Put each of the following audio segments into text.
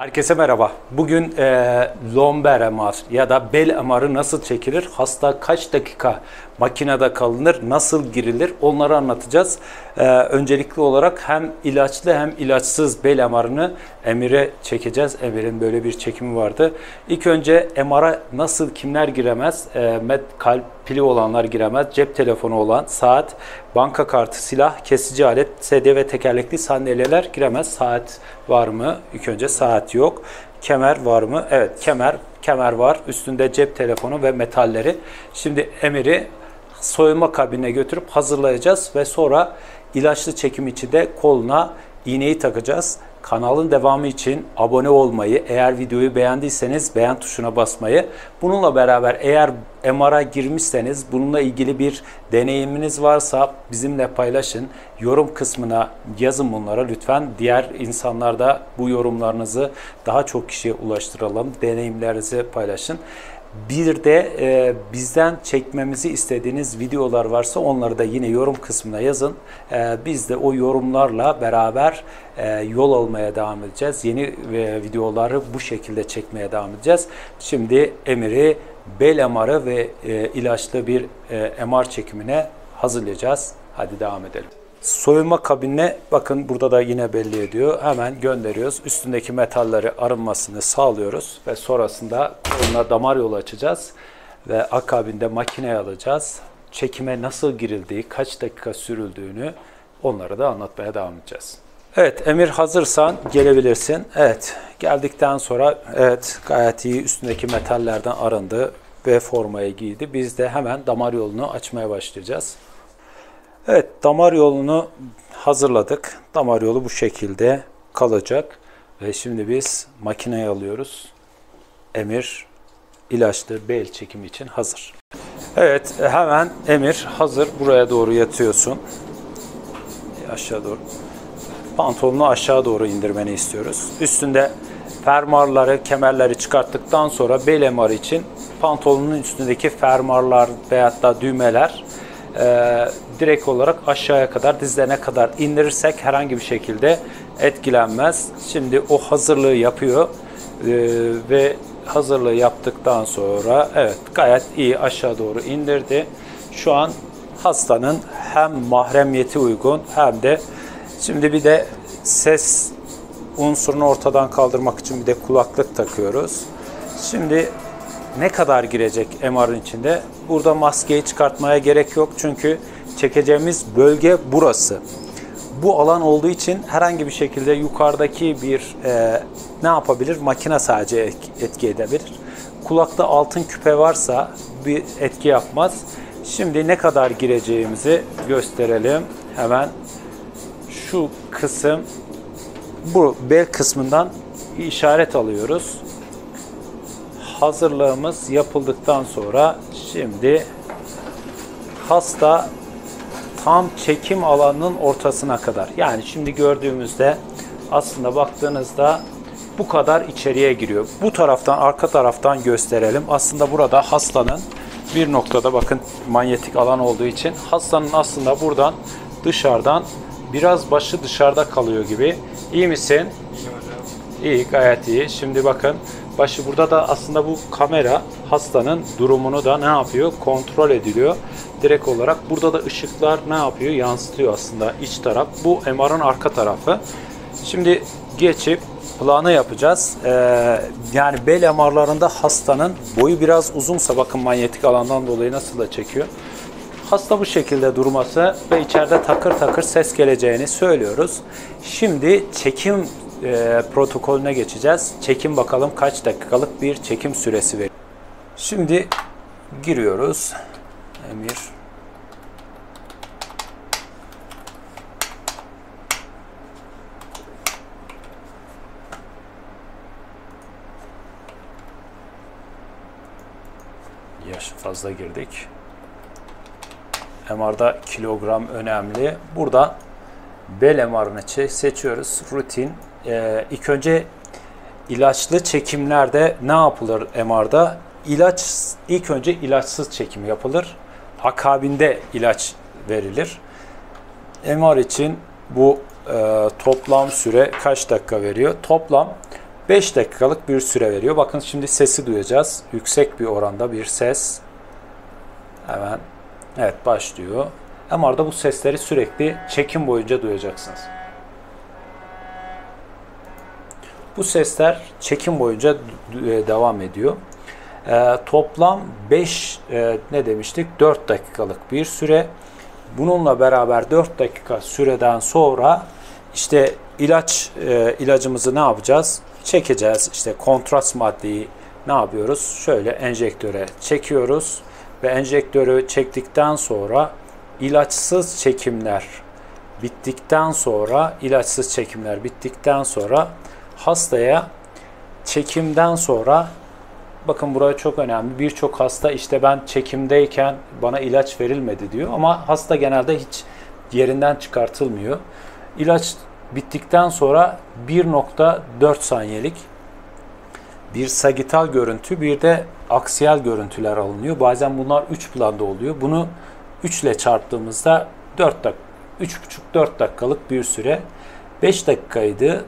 Herkese merhaba. Bugün lomber MR ya da bel MR'ı nasıl çekilir, hasta kaç dakika makinede kalınır, nasıl girilir onları anlatacağız. Öncelikli olarak hem ilaçlı hem ilaçsız bel MR'ını Emir'e çekeceğiz. Emir'in böyle bir çekimi vardı. İlk önce MR'a nasıl kimler giremez? Kalp pili olanlar giremez, cep telefonu olan, saat, banka kartı, silah, kesici alet, sedye ve tekerlekli sandalyeler giremez. Saat var mı? İlk önce saat yok. Kemer var mı? Evet, kemer var. Üstünde cep telefonu ve metalleri. Şimdi Emir'i soyunma kabinine götürüp hazırlayacağız ve sonra ilaçlı çekim için de koluna iğneyi takacağız. Kanalın devamı için abone olmayı, eğer videoyu beğendiyseniz beğen tuşuna basmayı, bununla beraber eğer MR'a girmişseniz, bununla ilgili bir deneyiminiz varsa bizimle paylaşın. Yorum kısmına yazın bunlara lütfen. Diğer insanlar da bu yorumlarınızı daha çok kişiye ulaştıralım. Deneyimlerinizi paylaşın. Bir de bizden çekmemizi istediğiniz videolar varsa onları da yine yorum kısmına yazın. Biz de o yorumlarla beraber yol almaya devam edeceğiz. Yeni videoları bu şekilde çekmeye devam edeceğiz. Şimdi Emir'i bel MR'ı ve ilaçlı bir MR çekimine hazırlayacağız. Hadi devam edelim. Soyunma kabinine bakın, burada da yine belli ediyor. Hemen gönderiyoruz. Üstündeki metalleri arınmasını sağlıyoruz ve sonrasında koluna damar yolu açacağız ve akabinde makineye alacağız. Çekime nasıl girildiği, kaç dakika sürüldüğünü onları da anlatmaya devam edeceğiz. Evet Emir, hazırsan gelebilirsin. Evet, geldikten sonra evet gayet iyi, üstündeki metallerden arındı ve formayı giydi. Biz de hemen damar yolunu açmaya başlayacağız. Evet, damar yolunu hazırladık. Damar yolu bu şekilde kalacak. Ve şimdi biz makineye alıyoruz. Emir ilaçlı bel çekimi için hazır. Evet, hemen Emir hazır. Buraya doğru yatıyorsun. Aşağı doğru. Pantolonu aşağı doğru indirmeni istiyoruz. Üstünde fermuarları, kemerleri çıkarttıktan sonra bel MR için pantolonun üstündeki fermuarlar veyahut da düğmeler direkt olarak aşağıya kadar, dizlerine kadar indirirsek herhangi bir şekilde etkilenmez. Şimdi o hazırlığı yapıyor ve hazırlığı yaptıktan sonra evet gayet iyi aşağı doğru indirdi. Şu an hastanın hem mahremiyeti uygun hem de şimdi bir de ses unsurunu ortadan kaldırmak için bir de kulaklık takıyoruz. Şimdi ne kadar girecek MR'ın içinde? Burada maskeyi çıkartmaya gerek yok çünkü çekeceğimiz bölge burası. Bu alan olduğu için herhangi bir şekilde yukarıdaki bir ne yapabilir? Makine sadece etki edebilir. Kulakta altın küpe varsa bir etki yapmaz. Şimdi ne kadar gireceğimizi gösterelim. Hemen şu kısım, bu bel kısmından işaret alıyoruz. Hazırlığımız yapıldıktan sonra şimdi hasta tam çekim alanının ortasına kadar, yani şimdi gördüğümüzde aslında baktığınızda bu kadar içeriye giriyor. Bu taraftan, arka taraftan gösterelim. Aslında burada hastanın bir noktada bakın manyetik alan olduğu için hastanın aslında buradan dışarıdan biraz başı dışarıda kalıyor gibi. İyi misin? İyi, gayet iyi. Şimdi bakın başı burada da aslında bu kamera hastanın durumunu da ne yapıyor? Kontrol ediliyor. Direkt olarak burada da ışıklar ne yapıyor? Yansıtıyor aslında iç taraf. Bu MR'ın arka tarafı. Şimdi geçip planı yapacağız. Yani bel MR'larında hastanın boyu biraz uzunsa bakın manyetik alandan dolayı nasıl da çekiyor. Hasta bu şekilde durması ve içeride takır takır ses geleceğini söylüyoruz. Şimdi çekim protokolüne geçeceğiz. Çekim bakalım kaç dakikalık bir çekim süresi veriyor. Şimdi giriyoruz. Emir. Yaş fazla girdik. MR'da kilogram önemli. Burada bel MR'ını seçiyoruz. Rutin. İlk önce ilaçlı çekimlerde ne yapılır MR'da? İlk önce ilaçsız çekim yapılır. Akabinde ilaç verilir. MR için bu toplam süre kaç dakika veriyor? Toplam 5 dakikalık bir süre veriyor. Bakın şimdi sesi duyacağız. Yüksek bir oranda bir ses. Hemen evet başlıyor. MR'da bu sesleri sürekli çekim boyunca duyacaksınız. Bu sesler çekim boyunca devam ediyor. Toplam 5 ne demiştik? 4 dakikalık bir süre. Bununla beraber 4 dakika süreden sonra işte ilacımızı ne yapacağız? Çekeceğiz. İşte kontrast maddeyi ne yapıyoruz? Şöyle enjektöre çekiyoruz ve enjektörü çektikten sonra ilaçsız çekimler bittikten sonra hastaya çekimden sonra, bakın buraya çok önemli. Birçok hasta işte ben çekimdeyken bana ilaç verilmedi diyor ama hasta genelde hiç yerinden çıkartılmıyor. İlaç bittikten sonra 1.4 saniyelik bir sagital görüntü, bir de aksiyal görüntüler alınıyor. Bazen bunlar 3 planda oluyor. Bunu 3 ile çarptığımızda 3,5-4 dakikalık bir süre. 5 dakikaydı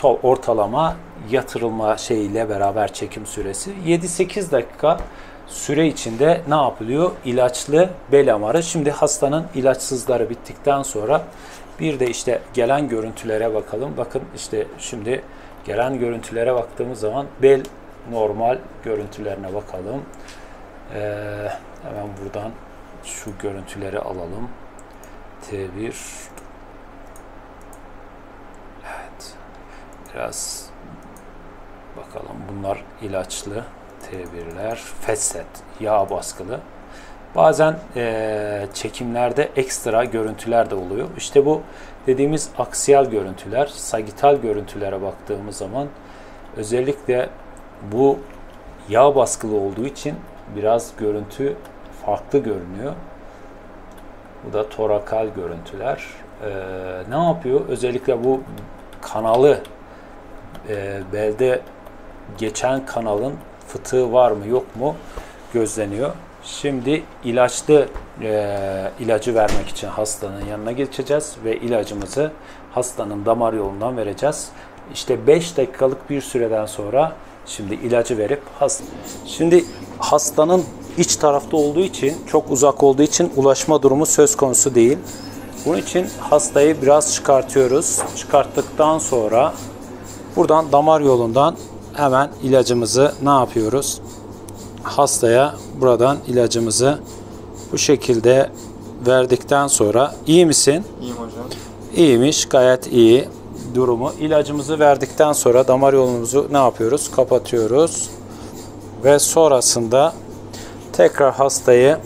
ortalama yatırılma şeyiyle beraber çekim süresi. 7-8 dakika süre içinde ne yapılıyor? İlaçlı bel MR'ı. Şimdi hastanın ilaçsızları bittikten sonra bir de işte gelen görüntülere bakalım. Bakın işte şimdi gelen görüntülere baktığımız zaman bel normal görüntülerine bakalım. Hemen buradan şu görüntüleri alalım. T1. Evet. Biraz bakalım. Bunlar ilaçlı T1'ler. Fetset. Yağ baskılı. Bazen çekimlerde ekstra görüntüler de oluyor. İşte bu dediğimiz aksiyal görüntüler, sagital görüntülere baktığımız zaman özellikle bu yağ baskılı olduğu için biraz görüntü farklı görünüyor. Bu da torakal görüntüler. Ne yapıyor? Özellikle bu kanalı, belde geçen kanalın fıtığı var mı yok mu gözleniyor. Şimdi ilacı vermek için hastanın yanına geçeceğiz ve ilacımızı hastanın damar yolundan vereceğiz. İşte 5 dakikalık bir süreden sonra şimdi ilacı verip şimdi hastanın iç tarafta olduğu için, çok uzak olduğu için ulaşma durumu söz konusu değil. Bunun için hastayı biraz çıkartıyoruz. Çıkarttıktan sonra buradan damar yolundan hemen ilacımızı ne yapıyoruz? Hastaya buradan ilacımızı bu şekilde verdikten sonra, iyi misin? İyiyim hocam. İyiymiş, gayet iyi durumu. İlacımızı verdikten sonra damar yolumuzu ne yapıyoruz? Kapatıyoruz. Ve sonrasında tekrar hastayı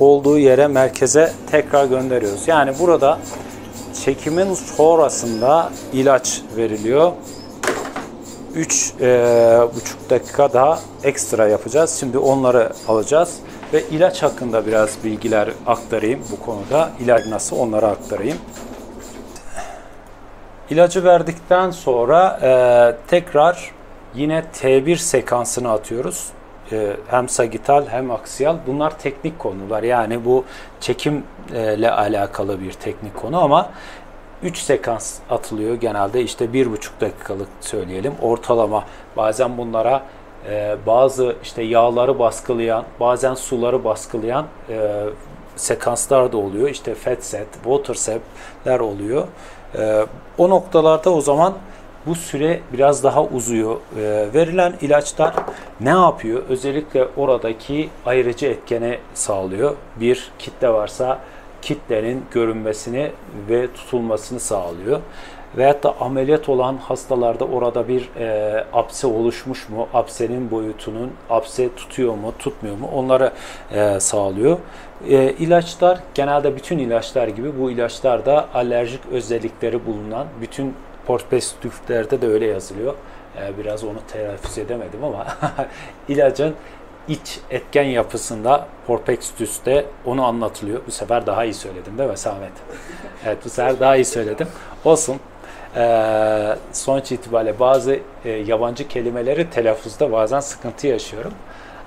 olduğu yere, merkeze tekrar gönderiyoruz. Yani burada çekimin sonrasında ilaç veriliyor. 3,5 dakika daha ekstra yapacağız. Şimdi onları alacağız ve ilaç hakkında biraz bilgiler aktarayım bu konuda. İlaç nasıl, onları aktarayım. İlacı verdikten sonra tekrar yine T1 sekansını atıyoruz. Hem sagital hem aksiyal. Bunlar teknik konular. Yani bu çekimle alakalı bir teknik konu ama 3 sekans atılıyor genelde, işte 1,5 dakikalık söyleyelim ortalama. Bazen bunlara bazı işte yağları baskılayan, bazen suları baskılayan sekanslar da oluyor. İşte Fetset, Watercept'ler oluyor. O noktalarda o zaman bu süre biraz daha uzuyor. Verilen ilaçlar ne yapıyor? Özellikle oradaki ayırıcı etkeni sağlıyor. Bir kitle varsa kitlenin görünmesini ve tutulmasını sağlıyor. Veyahut da ameliyat olan hastalarda orada bir apse oluşmuş mu, apsenin boyutunun, apse tutuyor mu, tutmuyor mu, onları sağlıyor. İlaçlar, genelde bütün ilaçlar gibi bu ilaçlar da alerjik özellikleri bulunan, bütün prospektüslerde de öyle yazılıyor. Biraz onu telaffuz edemedim ama ilacın iç etken yapısında prospektüste onu anlatılıyor. Bu sefer daha iyi söyledim değil mi Samet? Evet, bu sefer daha iyi söyledim. Olsun. Sonuç itibariyle bazı yabancı kelimeleri telaffuzda bazen sıkıntı yaşıyorum.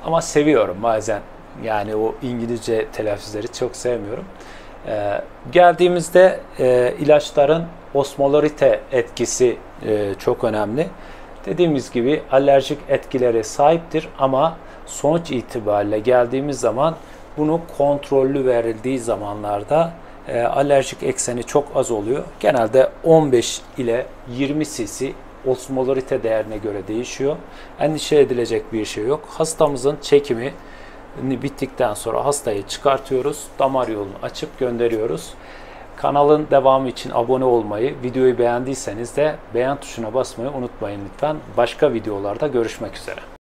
Ama seviyorum bazen. Yani o İngilizce telaffuzları çok sevmiyorum. Geldiğimizde ilaçların osmolarite etkisi çok önemli. Dediğimiz gibi alerjik etkilere sahiptir ama sonuç itibariyle geldiğimiz zaman bunu kontrollü verildiği zamanlarda alerjik ekseni çok az oluyor. Genelde 15 ile 20 cc osmolarite değerine göre değişiyor. Endişe edilecek bir şey yok. Hastamızın çekimi bittikten sonra hastayı çıkartıyoruz. Damar yolunu açıp gönderiyoruz. Kanalın devamı için abone olmayı, videoyu beğendiyseniz de beğen tuşuna basmayı unutmayın lütfen. Başka videolarda görüşmek üzere.